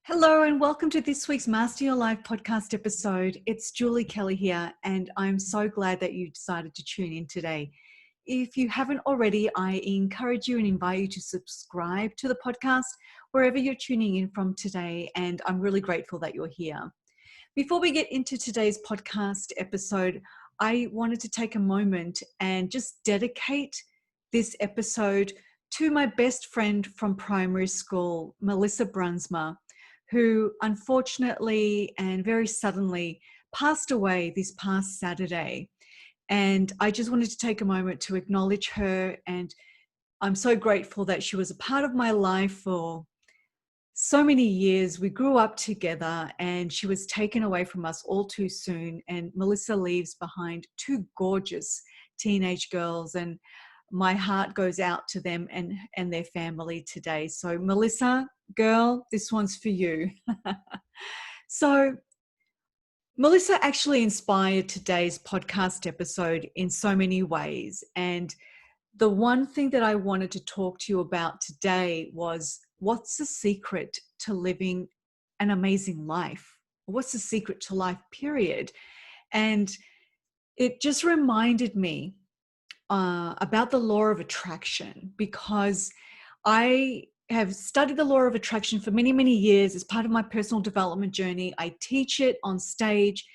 Hello and welcome to this week's Master Your Life podcast episode. It's Julie Kelly here, and I'm so glad that you decided to tune in today. If you haven't already, I encourage you and invite you to subscribe to the podcast wherever you're tuning in from today, and I'm really grateful that you're here. Before we get into today's podcast episode, I wanted to take a moment and just dedicate this episode to my best friend from primary school, Melissa Brunsma, who unfortunately and very suddenly passed away this past Saturday. And I just wanted to take a moment to acknowledge her. And I'm so grateful that she was a part of my life for so many years. We grew up together and she was taken away from us all too soon. And Melissa leaves behind two gorgeous teenage girls. And my heart goes out to them and their family today. So Melissa, girl, this one's for you. So Melissa actually inspired today's podcast episode in so many ways. And the one thing that I wanted to talk to you about today was, what's the secret to living an amazing life? What's the secret to life, period? And it just reminded me about the law of attraction, because I have studied the law of attraction for many, many years as part of my personal development journey. I teach it on stage.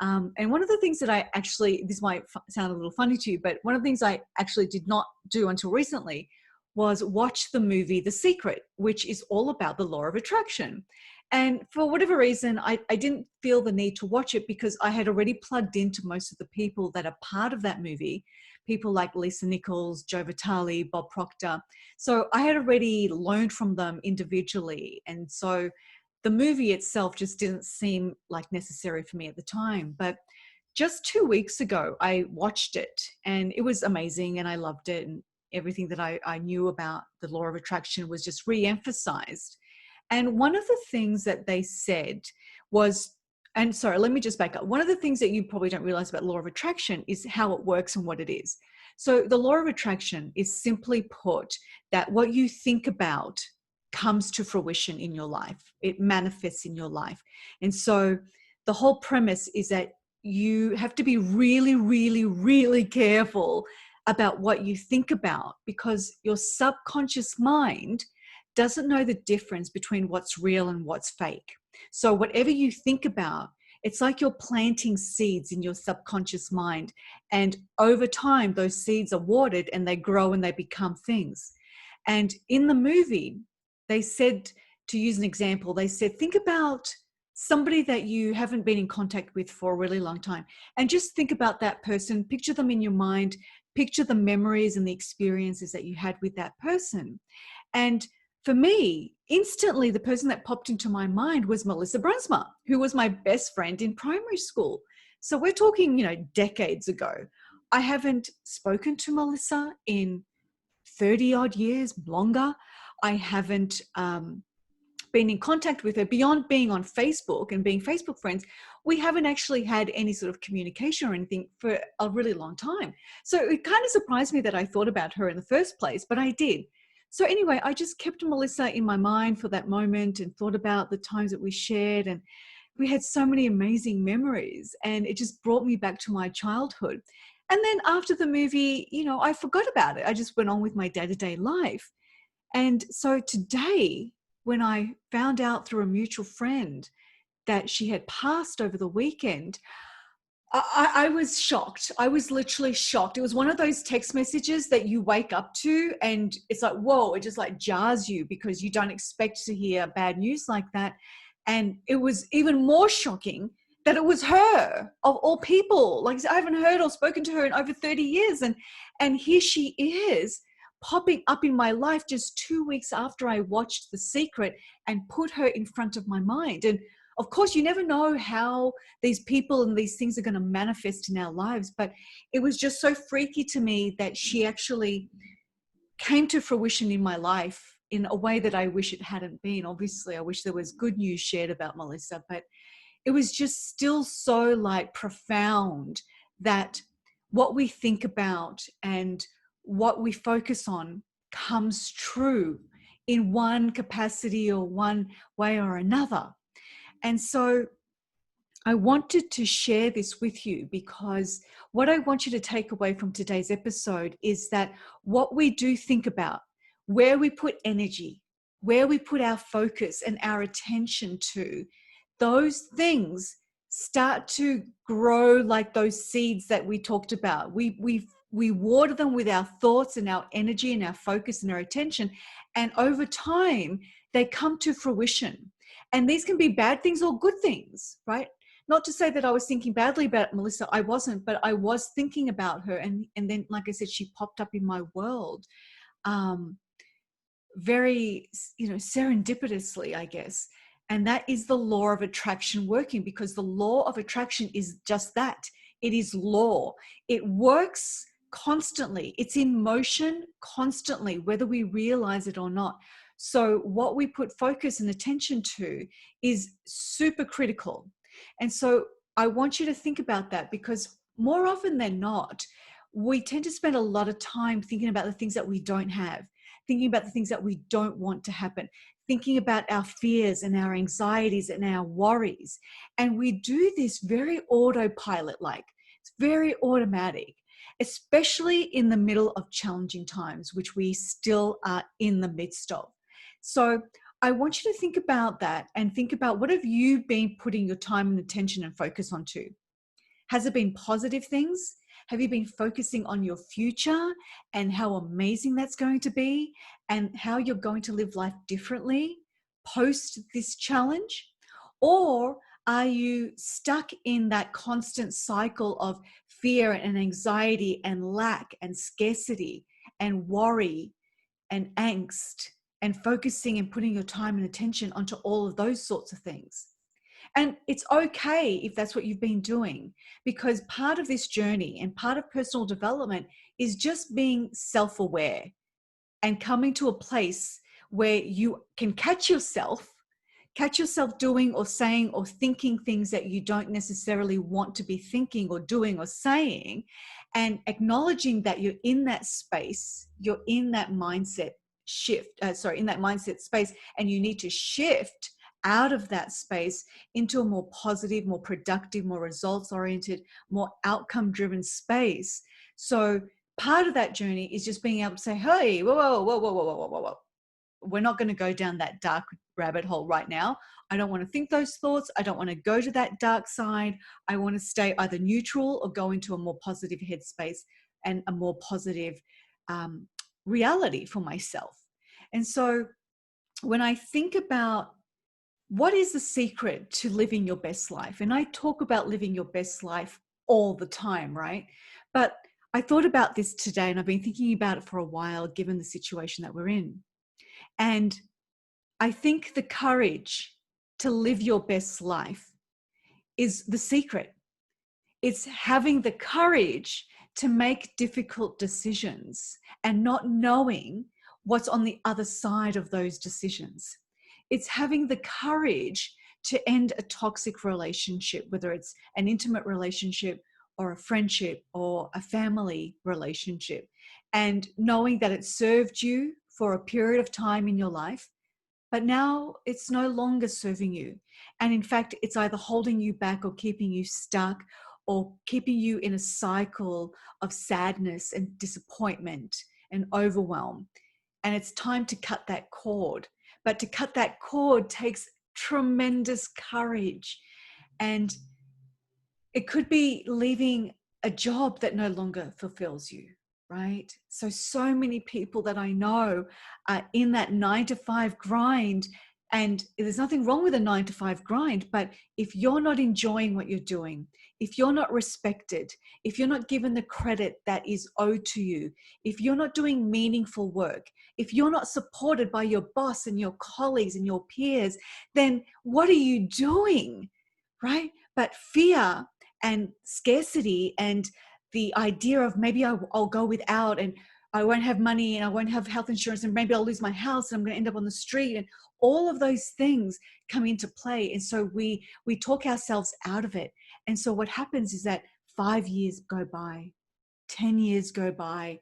And one of the things that I actually, this might sound a little funny to you, but one of the things I actually did not do until recently was watch the movie The Secret, which is all about the law of attraction. And for whatever reason, I didn't feel the need to watch it because I had already plugged into most of the people that are part of that movie, people like Lisa Nichols, Joe Vitale, Bob Proctor. So I had already learned from them individually. And so the movie itself just didn't seem like necessary for me at the time. But just 2 weeks ago, I watched it and it was amazing and I loved it. And everything that I knew about the law of attraction was just re-emphasized. And one of the things that they said was, and sorry, let me just back up. One of the things that you probably don't realize about law of attraction is how it works and what it is. So the law of attraction is simply put that what you think about comes to fruition in your life. It manifests in your life. And so the whole premise is that you have to be really, really, really careful about what you think about, because your subconscious mind doesn't know the difference between what's real and what's fake. So whatever you think about, it's like you're planting seeds in your subconscious mind. And over time, those seeds are watered and they grow and they become things. And in the movie, they said, to use an example, they said, think about somebody that you haven't been in contact with for a really long time. And just think about that person, picture them in your mind, picture the memories and the experiences that you had with that person. And for me, instantly, the person that popped into my mind was Melissa Brunsma, who was my best friend in primary school. So we're talking, decades ago. I haven't spoken to Melissa in 30 odd years, longer. I haven't been in contact with her beyond being on Facebook and being Facebook friends. We haven't actually had any sort of communication or anything for a really long time. So it kind of surprised me that I thought about her in the first place, but I did. So anyway, I just kept Melissa in my mind for that moment and thought about the times that we shared, and we had so many amazing memories, and it just brought me back to my childhood. And then after the movie, I forgot about it. I just went on with my day-to-day life. And so today, when I found out through a mutual friend that she had passed over the weekend, I was shocked. I was literally shocked. It was one of those text messages that you wake up to and it's like, whoa, it just like jars you because you don't expect to hear bad news like that. And it was even more shocking that it was her, of all people. Like, I haven't heard or spoken to her in over 30 years. And here she is, popping up in my life just 2 weeks after I watched The Secret and put her in front of my mind. And of course, you never know how these people and these things are going to manifest in our lives. But it was just so freaky to me that she actually came to fruition in my life in a way that I wish it hadn't been. Obviously, I wish there was good news shared about Melissa, but it was just still so profound that what we think about and what we focus on comes true in one capacity or one way or another. And so I wanted to share this with you because what I want you to take away from today's episode is that what we do think about, where we put energy, where we put our focus and our attention to, those things start to grow like those seeds that we talked about. We water them with our thoughts and our energy and our focus and our attention. And over time, they come to fruition. And these can be bad things or good things, right? Not to say that I was thinking badly about Melissa, I wasn't, but I was thinking about her. And then, like I said, she popped up in my world very, serendipitously, I guess. And that is the law of attraction working, because the law of attraction is just that. It is law. It works constantly. It's in motion constantly, whether we realize it or not. So what we put focus and attention to is super critical. And so I want you to think about that, because more often than not, we tend to spend a lot of time thinking about the things that we don't have, thinking about the things that we don't want to happen, thinking about our fears and our anxieties and our worries. And we do this very autopilot-like. It's very automatic, especially in the middle of challenging times, which we still are in the midst of. So I want you to think about that and think about, what have you been putting your time and attention and focus onto? Has it been positive things? Have you been focusing on your future and how amazing that's going to be and how you're going to live life differently post this challenge? Or are you stuck in that constant cycle of fear and anxiety and lack and scarcity and worry and angst, and focusing and putting your time and attention onto all of those sorts of things? And it's okay if that's what you've been doing, because part of this journey and part of personal development is just being self-aware and coming to a place where you can catch yourself doing or saying or thinking things that you don't necessarily want to be thinking or doing or saying, and acknowledging that you're in that space, you're in that mindset in that mindset space, and you need to shift out of that space into a more positive, more productive, more results-oriented, more outcome-driven space. So part of that journey is just being able to say, hey, whoa, whoa, whoa, whoa, whoa, whoa, whoa, whoa. We're not going to go down that dark rabbit hole right now. I don't want to think those thoughts. I don't want to go to that dark side. I want to stay either neutral or go into a more positive headspace and a more positive reality for myself. And so when I think about what is the secret to living your best life, and I talk about living your best life all the time, right? But I thought about this today, and I've been thinking about it for a while, given the situation that we're in. And I think the courage to live your best life is the secret. It's having the courage to make difficult decisions and not knowing what's on the other side of those decisions. It's having the courage to end a toxic relationship, whether it's an intimate relationship or a friendship or a family relationship, and knowing that it served you for a period of time in your life, but now it's no longer serving you. And in fact, it's either holding you back or keeping you stuck or keeping you in a cycle of sadness and disappointment and overwhelm. And it's time to cut that cord. But to cut that cord takes tremendous courage. And it could be leaving a job that no longer fulfills you, right? So many people that I know are in that 9-to-5 grind, and there's nothing wrong with a 9-to-5 grind, but if you're not enjoying what you're doing, if you're not respected, if you're not given the credit that is owed to you, if you're not doing meaningful work, if you're not supported by your boss and your colleagues and your peers, then what are you doing, right? But fear and scarcity and the idea of maybe I'll go without and I won't have money and I won't have health insurance and maybe I'll lose my house and I'm going to end up on the street, and all of those things come into play. And so we talk ourselves out of it. And so what happens is that 5 years go by, 10 years go by,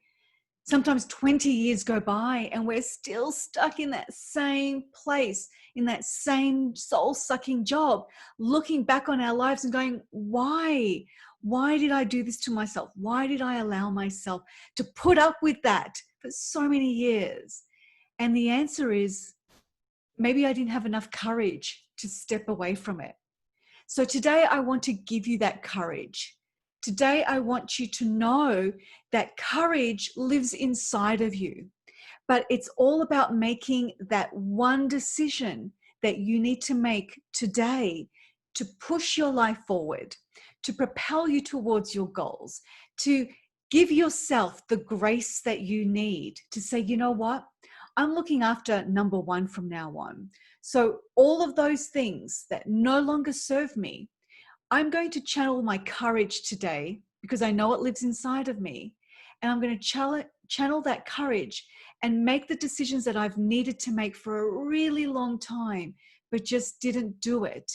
Sometimes 20 years go by and we're still stuck in that same place, in that same soul-sucking job, looking back on our lives and going, why? Why did I do this to myself? Why did I allow myself to put up with that for so many years? And the answer is, maybe I didn't have enough courage to step away from it. So today I want to give you that courage. Today I want you to know that courage lives inside of you, but it's all about making that one decision that you need to make today to push your life forward, to propel you towards your goals, to give yourself the grace that you need to say, you know what? I'm looking after number one from now on. So all of those things that no longer serve me, I'm going to channel my courage today because I know it lives inside of me. And I'm going to channel that courage and make the decisions that I've needed to make for a really long time, but just didn't do it.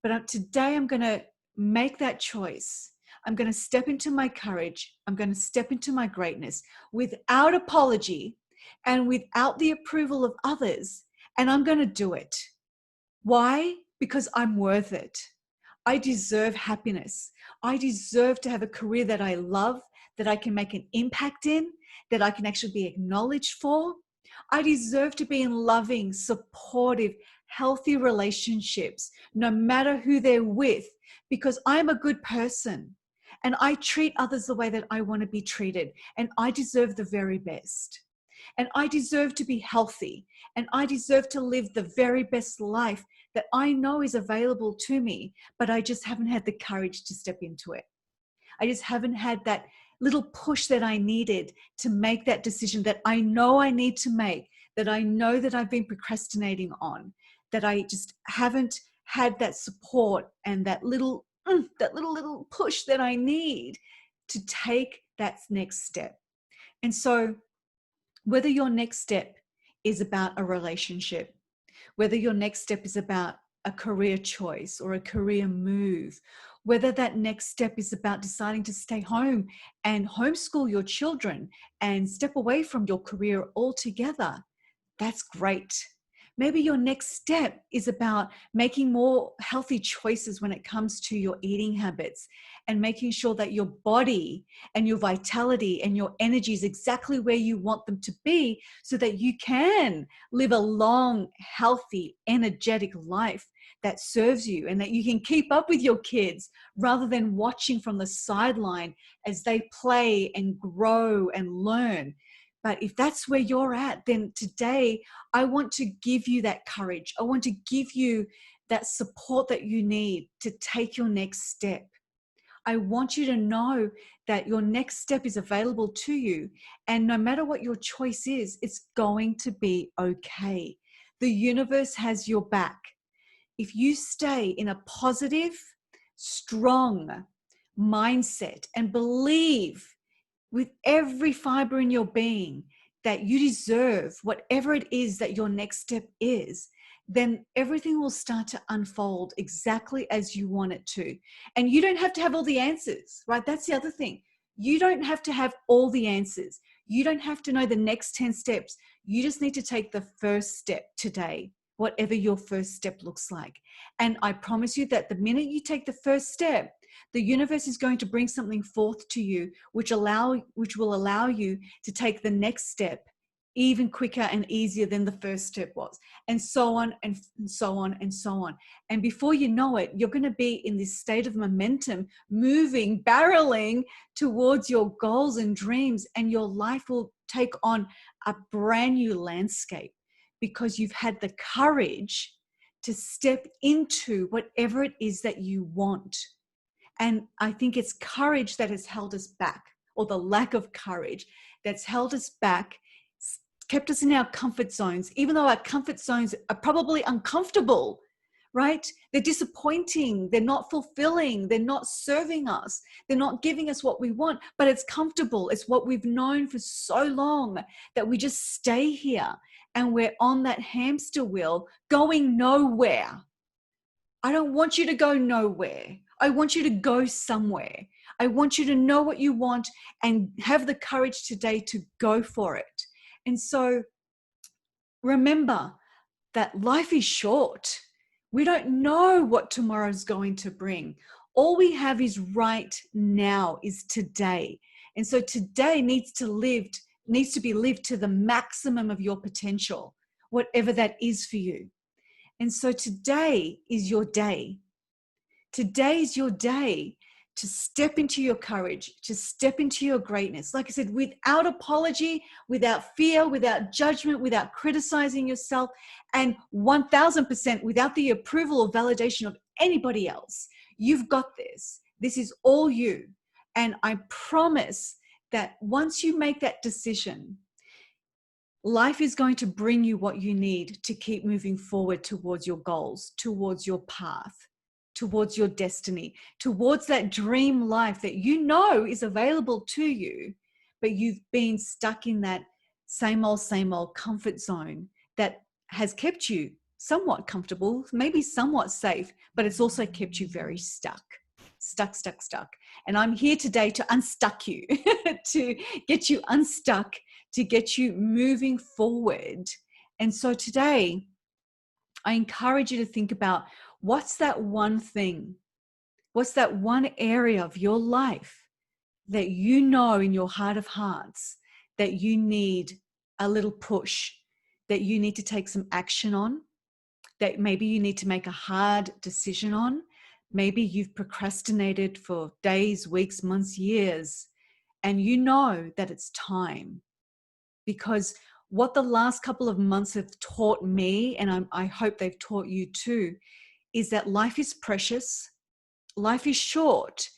But today I'm going to make that choice. I'm going to step into my courage. I'm going to step into my greatness without apology and without the approval of others. And I'm going to do it. Why? Because I'm worth it. I deserve happiness. I deserve to have a career that I love, that I can make an impact in, that I can actually be acknowledged for. I deserve to be in loving, supportive, healthy relationships, no matter who they're with, because I'm a good person and I treat others the way that I want to be treated, and I deserve the very best. And I deserve to be healthy, and I deserve to live the very best life that I know is available to me, but I just haven't had the courage to step into it. I just haven't had that little push that I needed to make that decision that I know I need to make, that I know that I've been procrastinating on, that I just haven't had that support and that little push that I need to take that next step. And so whether your next step is about a relationship, whether your next step is about a career choice or a career move, whether that next step is about deciding to stay home and homeschool your children and step away from your career altogether, that's great. Maybe your next step is about making more healthy choices when it comes to your eating habits and making sure that your body and your vitality and your energy is exactly where you want them to be so that you can live a long, healthy, energetic life that serves you and that you can keep up with your kids rather than watching from the sideline as they play and grow and learn. But if that's where you're at, then today I want to give you that courage. I want to give you that support that you need to take your next step. I want you to know that your next step is available to you. And no matter what your choice is, it's going to be okay. The universe has your back. If you stay in a positive, strong mindset and believe with every fiber in your being that you deserve whatever it is that your next step is, then everything will start to unfold exactly as you want it to. And you don't have to have all the answers, right? That's the other thing. You don't have to have all the answers. You don't have to know the next 10 steps. You just need to take the first step today, whatever your first step looks like. And I promise you that the minute you take the first step, the universe is going to bring something forth to you, which will allow you to take the next step even quicker and easier than the first step was, and so on and so on and so on. And before you know it, you're going to be in this state of momentum, moving, barreling towards your goals and dreams, and your life will take on a brand new landscape because you've had the courage to step into whatever it is that you want. And I think it's courage that has held us back, or the lack of courage that's held us back, kept us in our comfort zones, even though our comfort zones are probably uncomfortable, right? They're disappointing. They're not fulfilling. They're not serving us. They're not giving us what we want, but it's comfortable. It's what we've known for so long that we just stay here and we're on that hamster wheel going nowhere. I don't want you to go nowhere. I want you to go somewhere. I want you to know what you want and have the courage today to go for it. And so remember that life is short. We don't know what tomorrow's going to bring. All we have is right now, is today. And so today needs to be lived to the maximum of your potential, whatever that is for you. And so today is your day. Today is your day to step into your courage, to step into your greatness. Like I said, without apology, without fear, without judgment, without criticizing yourself, and 1000% without the approval or validation of anybody else. You've got this. This is all you. And I promise that once you make that decision, life is going to bring you what you need to keep moving forward towards your goals, towards your path, towards your destiny, towards that dream life that you know is available to you, but you've been stuck in that same old comfort zone that has kept you somewhat comfortable, maybe somewhat safe, but it's also kept you very stuck. And I'm here today to unstuck you, to get you unstuck, to get you moving forward. And so today, I encourage you to think about what's that one thing, what's that one area of your life that you know in your heart of hearts that you need a little push, that you need to take some action on, that maybe you need to make a hard decision on. Maybe you've procrastinated for days, weeks, months, years, and you know that it's time. Because what the last couple of months have taught me, and I hope they've taught you too, is that life is precious, life is short,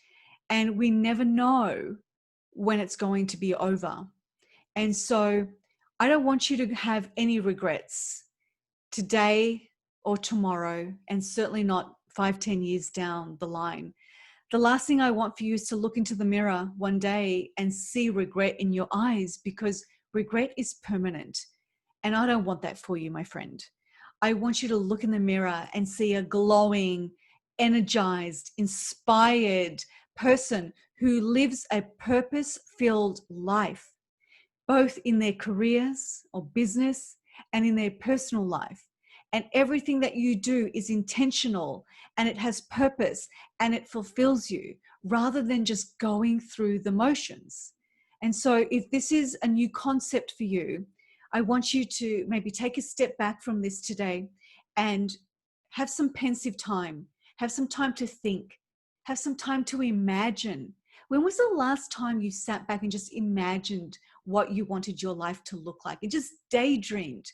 and we never know when it's going to be over. And so I don't want you to have any regrets today or tomorrow, and certainly not 5-10 years down the line. The last thing I want for you is to look into the mirror one day and see regret in your eyes, because regret is permanent. And I don't want that for you, my friend. I want you to look in the mirror and see a glowing, energized, inspired person who lives a purpose-filled life, both in their careers or business and in their personal life. And everything that you do is intentional, and it has purpose, and it fulfills you, rather than just going through the motions. And so if this is a new concept for you, I want you to maybe take a step back from this today and have some pensive time, have some time to think, have some time to imagine. When was the last time you sat back and just imagined what you wanted your life to look like and just daydreamed?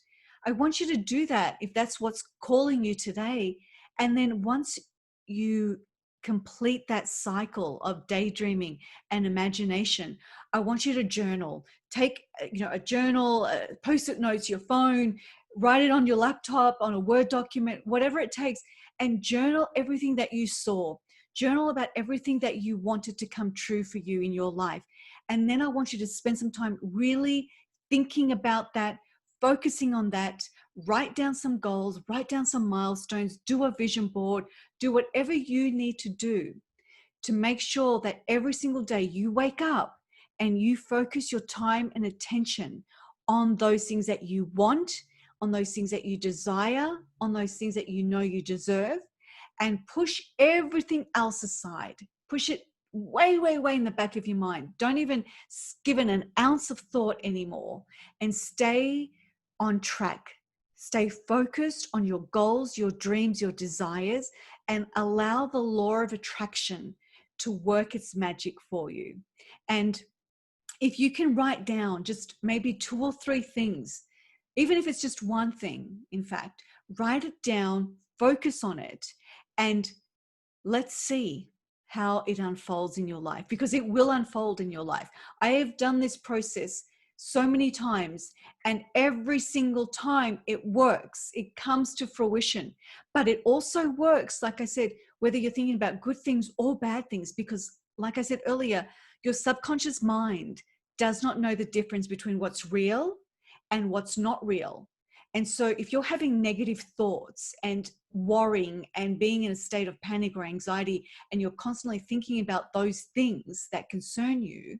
I want you to do that if that's what's calling you today. And then once you complete that cycle of daydreaming and imagination, I want you to journal. Take a journal, post-it notes, your phone, write it on your laptop, on a Word document, whatever it takes, and journal everything that you saw. Journal about everything that you wanted to come true for you in your life. And then I want you to spend some time really thinking about that, focusing on that. Write down some goals, write down some milestones, do a vision board, do whatever you need to do to make sure that every single day you wake up and you focus your time and attention on those things that you want, on those things that you desire, on those things that you know you deserve, and push everything else aside. Push it way, way, way in the back of your mind. Don't even give it an ounce of thought anymore, and stay on track. Stay focused on your goals, your dreams, your desires, and allow the law of attraction to work its magic for you. And if you can write down just maybe 2 or 3 things, even if it's just one thing, in fact, write it down, focus on it, and let's see how it unfolds in your life, because it will unfold in your life. I have done this process so many times, and every single time it works, it comes to fruition. But it also works, like I said, whether you're thinking about good things or bad things, because like I said earlier, your subconscious mind does not know the difference between what's real and what's not real. And so if you're having negative thoughts and worrying and being in a state of panic or anxiety, and you're constantly thinking about those things that concern you,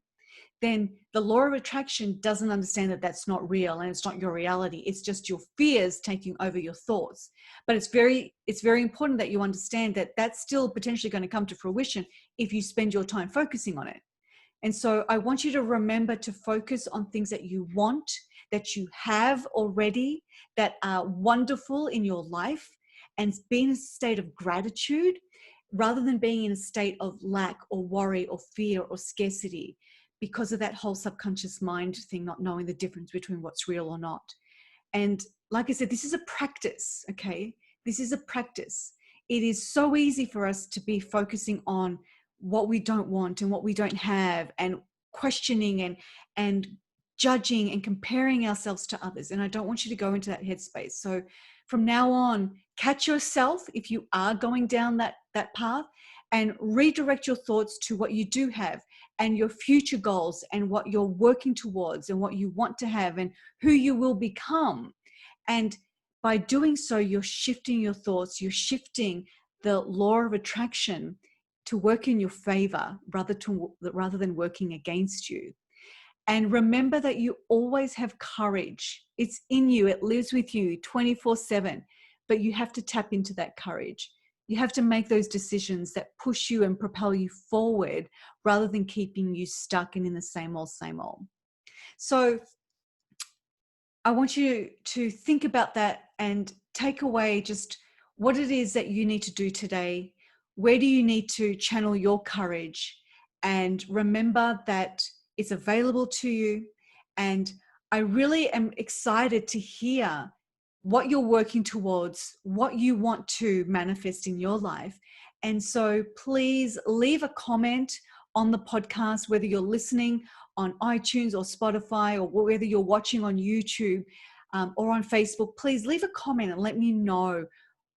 then the law of attraction doesn't understand that that's not real and it's not your reality. It's just your fears taking over your thoughts. But it's very important that you understand that that's still potentially going to come to fruition if you spend your time focusing on it. And so I want you to remember to focus on things that you want, that you have already, that are wonderful in your life, and be in a state of gratitude rather than being in a state of lack or worry or fear or scarcity, because of that whole subconscious mind thing, not knowing the difference between what's real or not. And like I said, this is a practice, okay? This is a practice. It is so easy for us to be focusing on what we don't want and what we don't have, and questioning and judging and comparing ourselves to others. And I don't want you to go into that headspace. So from now on, catch yourself if you are going down that path, and redirect your thoughts to what you do have and your future goals and what you're working towards and what you want to have and who you will become. And by doing so, you're shifting your thoughts, you're shifting the law of attraction to work in your favor rather than working against you. And remember that you always have courage. It's in you. It lives with you 24/7, but you have to tap into that courage. You have to make those decisions that push you and propel you forward rather than keeping you stuck and in the same old, same old. So I want you to think about that and take away just what it is that you need to do today. Where do you need to channel your courage? And remember that it's available to you. And I really am excited to hear what you're working towards, what you want to manifest in your life. And so please leave a comment on the podcast, whether you're listening on iTunes or Spotify, or whether you're watching on YouTube or on Facebook. Please leave a comment and let me know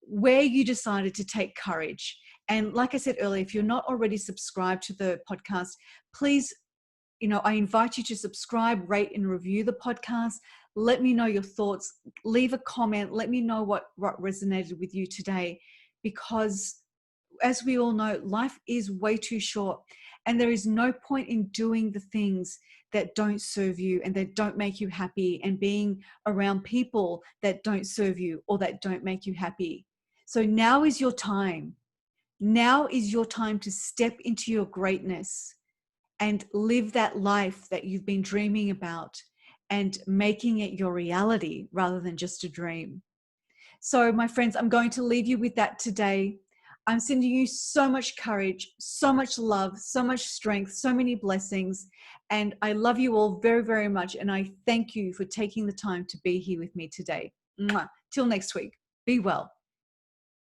where you decided to take courage. And like I said earlier, if you're not already subscribed to the podcast, please, I invite you to subscribe, rate, and review the podcast. Let me know your thoughts. Leave a comment. Let me know what resonated with you today, because as we all know, life is way too short, and there is no point in doing the things that don't serve you and that don't make you happy, and being around people that don't serve you or that don't make you happy. So now is your time. Now is your time to step into your greatness and live that life that you've been dreaming about and making it your reality rather than just a dream. So, my friends, I'm going to leave you with that today. I'm sending you so much courage, so much love, so much strength, so many blessings. And I love you all very, very much. And I thank you for taking the time to be here with me today. Mwah. Till next week. Be well.